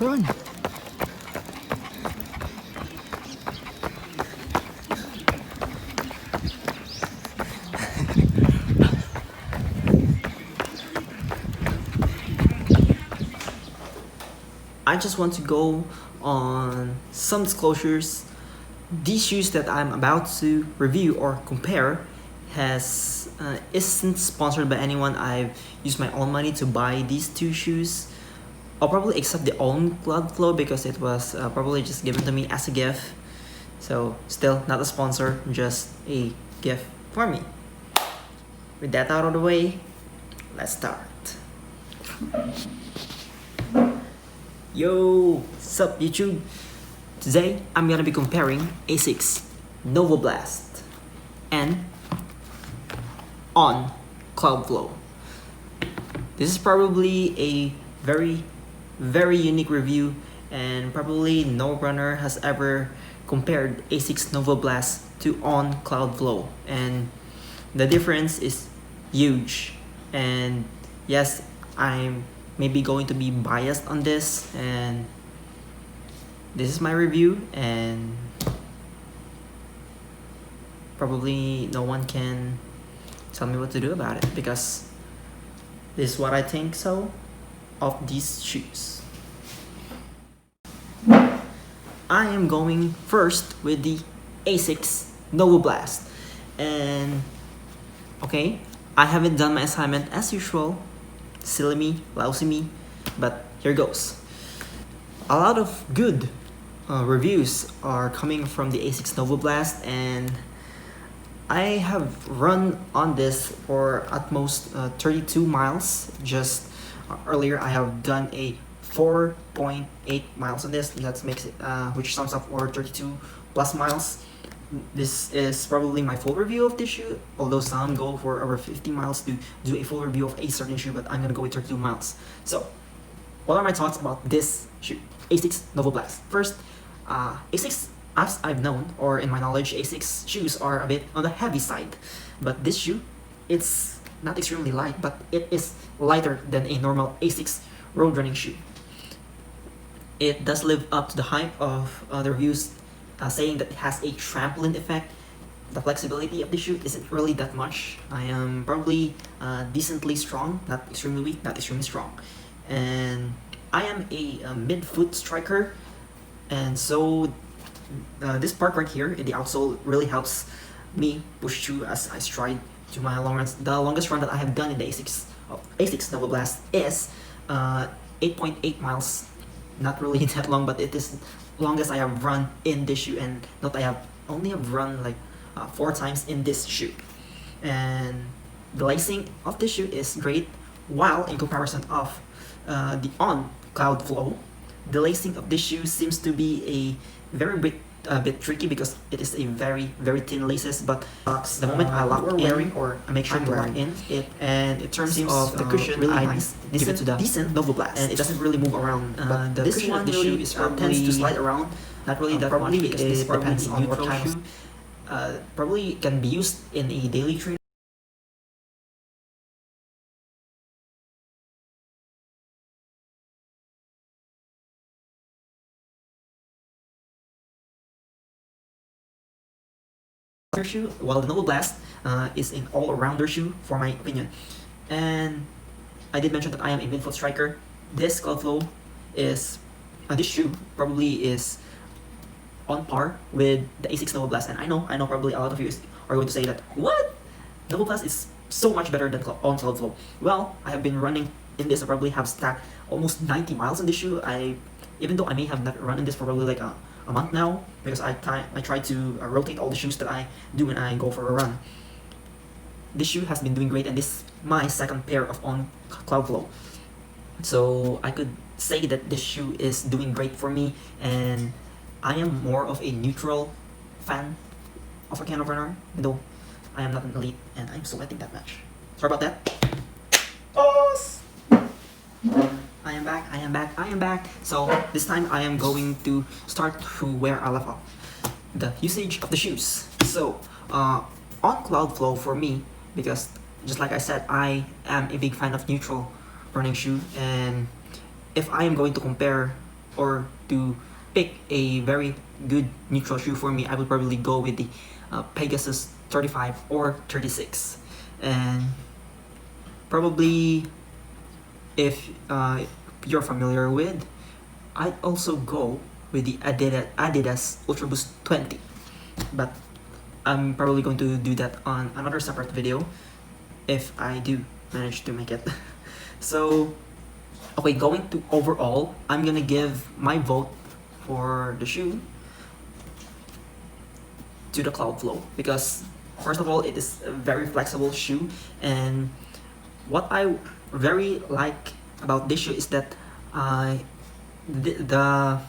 Run! I just want to go on some disclosures. These shoes that I'm about to review or compare isn't sponsored by anyone. I've used my own money to buy these two shoes. I'll probably accept the own Cloudflow because it was probably just given to me as a gift. So still not a sponsor, just a gift for me. With that out of the way, let's start. Yo, sup YouTube? Today I'm gonna be comparing Asics Novablast and on Cloudflow. This is probably a very unique review, and probably no runner has ever compared Asics Novablast to on Cloudflow, and the difference is huge. And yes, I'm maybe going to be biased on this, and this is my review, and probably no one can tell me what to do about it because this is what I think so of these shoes. I am going first with the Asics Novablast, and okay, I haven't done my assignment as usual. Silly me, lousy me, but here goes. A lot of good reviews are coming from the Asics Novablast, and I have run on this for at most 32 miles. Just earlier I have done a 4.8 miles on this. That makes it which sums up for 32 plus miles. This is probably my full review of this shoe, although some go for over 50 miles to do a full review of a certain shoe, but I'm gonna go with 32 miles. So, what are my thoughts about this shoe, Asics Novablast? First, Asics, as I've known, or in my knowledge, Asics shoes are a bit on the heavy side, but this shoe, it's not extremely light, but it is lighter than a normal Asics road running shoe. It does live up to the hype of the reviews, saying that it has a trampoline effect. The flexibility of the shoe isn't really that much. I am probably decently strong, not extremely weak, not extremely strong. And I am a mid-foot striker, and so this part right here in the outsole really helps me push through as I stride to my long runs. The longest run that I have done in the Asics Novablast is 8.8 miles. Not really that long, but it is longest I have run in this shoe, and not I have only have run like 4 times in this shoe. And the lacing of this shoe is great, while in comparison of the on Cloudflow, the lacing of this shoe seems to be a bit tricky because it is a very thin laces. But the moment I lock in, or I make sure to lock in it, and in terms of the cushion, really nice, give it to the decent Novablast, and it doesn't really move around. But the cushion of the shoe is tends to slide around, not really that much, because this depends on what kind of shoe. Probably can be used in a daily training. Shoe, while the Novablast is an all-rounder shoe for my opinion. And I did mention that I am a mid-foot striker. This Cloudflow is this shoe probably is on par with the Asics Novablast, and I know probably a lot of you are going to say that what, Novablast is so much better than on Cloudflow. Well, I have been running in this. I probably have stacked almost 90 miles in this shoe. Even though I may have not run in this for probably like a month now, because I try to rotate all the shoes that I do when I go for a run. This shoe has been doing great, and this is my second pair of on Cloudflow. So I could say that this shoe is doing great for me, and I am more of a neutral fan of a kind of runner, though I am not an elite, and I'm sweating that much. Sorry about that. I am back. So this time I am going to start to where I left off. The usage of the shoes. So on Cloudflow for me, because just like I said, I am a big fan of neutral running shoe, and if I am going to compare or to pick a very good neutral shoe for me, I would probably go with the Pegasus 35 or 36. And probably if you're familiar with, I'd also go with the Adidas Ultra Boost 20, but I'm probably going to do that on another separate video if I do manage to make it. So okay, going to overall, I'm gonna give my vote for the shoe to the Cloudflow because first of all, it is a very flexible shoe, and what I very like about this shoe is that the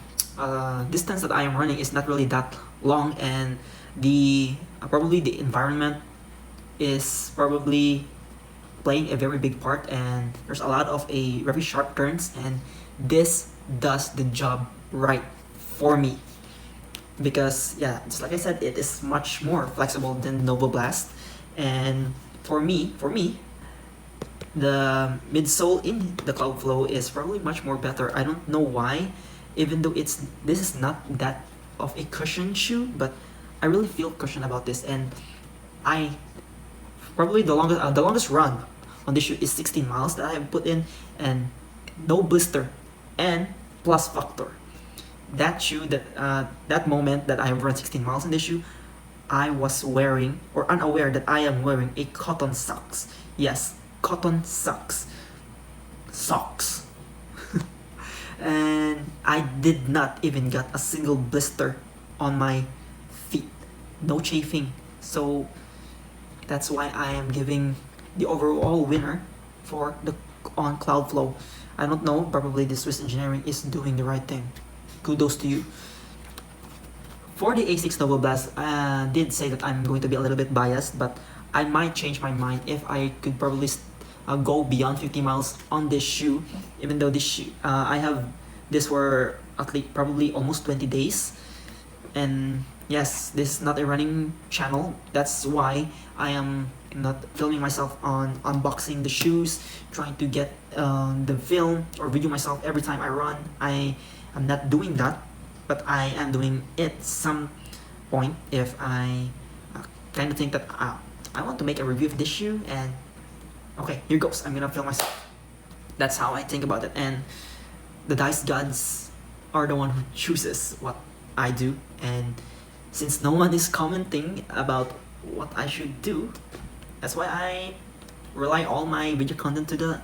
distance that I am running is not really that long, and the probably the environment is probably playing a very big part, and there's a lot of a very sharp turns, and this does the job right for me because yeah, just like I said, it is much more flexible than Novablast. And for me, the midsole in the Cloudflow is probably much more better. I don't know why, even though this is not that of a cushion shoe, but I really feel cushion about this, and I probably the longest run on this shoe is 16 miles that I have put in, and no blister and plus factor. That shoe, that moment that I have run 16 miles in this shoe, I was wearing or unaware that I am wearing a cotton socks. Yes, cotton socks. And I did not even get a single blister on my feet. No chafing. So that's why I am giving the overall winner for the on Cloudflow. I don't know, probably the Swiss engineering is doing the right thing. Kudos to you. For the Asics Novablast, I did say that I'm going to be a little bit biased, but I might change my mind if I could probably go beyond 50 miles on this shoe, even though this shoe, I have this for at least probably almost 20 days. And yes, this is not a running channel. That's why I am not filming myself on unboxing the shoes, trying to get the film or video myself every time I run. I am not doing that, but I am doing it some point if I kind of think that I want to make a review of this shoe, and okay, here goes. I'm gonna film myself. That's how I think about it, and the dice gods are the one who chooses what I do, and since no one is commenting about what I should do, that's why I rely all my video content to the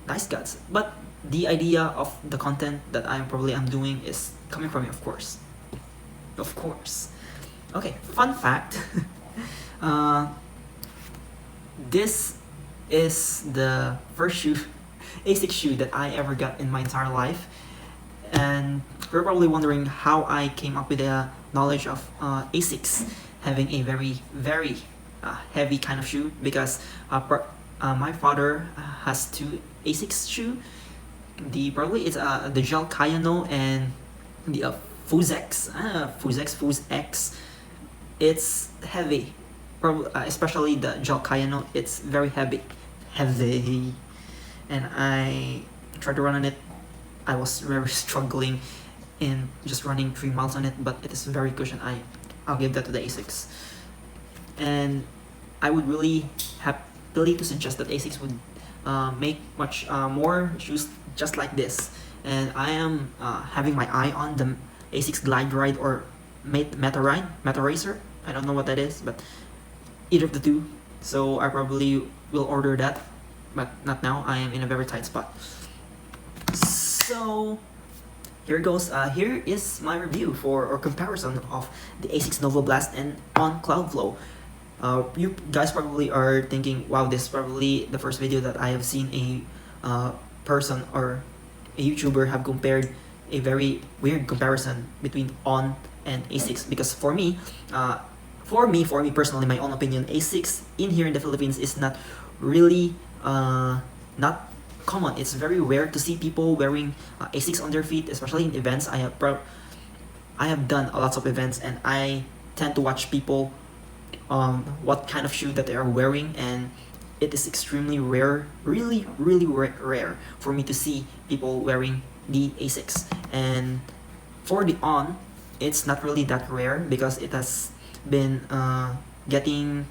dice gods. But the idea of the content that I'm doing is coming from me, of course. Okay, fun fact. This is the first shoe, Asics shoe that I ever got in my entire life, and you're probably wondering how I came up with the knowledge of Asics having a very heavy kind of shoe, because my father has two Asics shoe. Probably it's the Gel Kayano and the Fuz X. It's heavy, probably especially the Gel Kayano. It's very heavy, and I tried to run on it. I was very struggling in just running 3 miles on it, but it is very cushioned. I'll give that to the Asics, and I would really happily to suggest that Asics would make much more shoes just like this. And I am having my eye on the Asics Glide Ride or Meta Racer. I don't know what that is, but either of the two. So I probably will order that, but not now. I am in a very tight spot. So here goes. Here is my review or comparison of the Asics Novablast and on Cloudflow. You guys probably are thinking, wow, this is probably the first video that I have seen a person or a YouTuber have compared a very weird comparison between On and Asics. Because for me personally, my own opinion, Asics in here in the Philippines is not really not common. It's very rare to see people wearing Asics on their feet, especially in events. I have done lots of events, and I tend to watch people what kind of shoe that they are wearing, and it is extremely rare, really rare for me to see people wearing the Asics. And for the on, it's not really that rare because it has been getting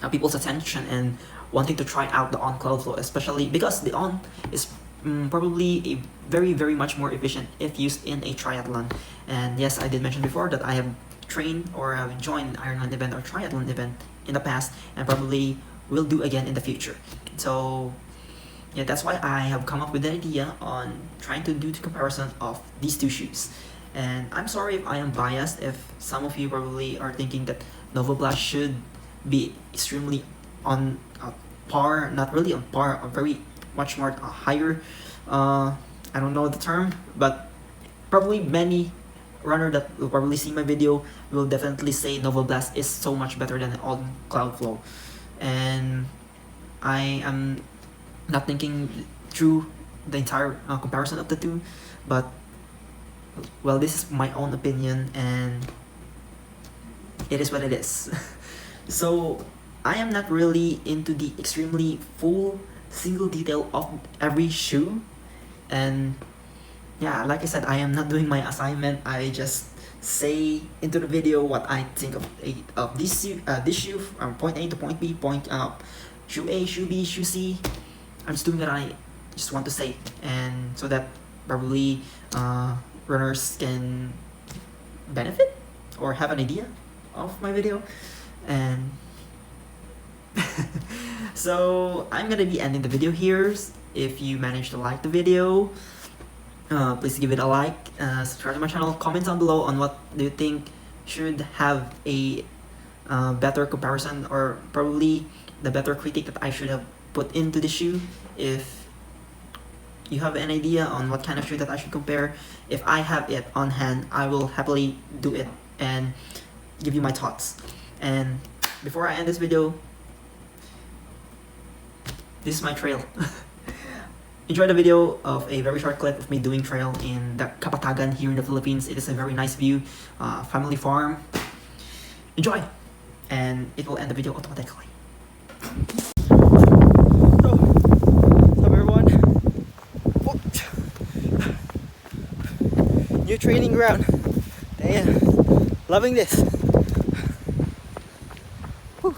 people's attention and wanting to try out the on Cloudflow, especially because the on is probably a very much more efficient if used in a triathlon. And yes, I did mention before that I have trained or have joined Ironman event or triathlon event in the past, and probably will do again in the future. So yeah, that's why I have come up with the idea on trying to do the comparison of these two shoes. And I'm sorry if I am biased, if some of you probably are thinking that Novablast should be extremely on par, not really on par, or very much more higher. I don't know the term, but probably many runner that will probably see my video will definitely say Novablast is so much better than on Cloudflow. And I am not thinking through the entire comparison of the two, but well, this is my own opinion and it is what it is. So I am not really into the extremely full single detail of every shoe, and yeah, like I said, I am not doing my assignment. I just say into the video what I think of this shoe from point A to point B, shoe A, shoe B, shoe C. I'm just doing what I just want to say, and so that probably runners can benefit or have an idea of my video. And so I'm gonna be ending the video here. If you managed to like the video, please give it a like, subscribe to my channel, comment down below on what do you think should have a better comparison, or probably the better critique that I should have put into the shoe. If you have an idea on what kind of shoe that I should compare, if I have it on hand, I will happily do it and give you my thoughts. And before I end this video, this is my trail. Enjoy the video of a very short clip of me doing trail in the Kapatagan here in the Philippines. It is a very nice view, family farm. Enjoy, and it will end the video automatically. So, what's up everyone? Oh. New training ground. Damn, loving this. Whew.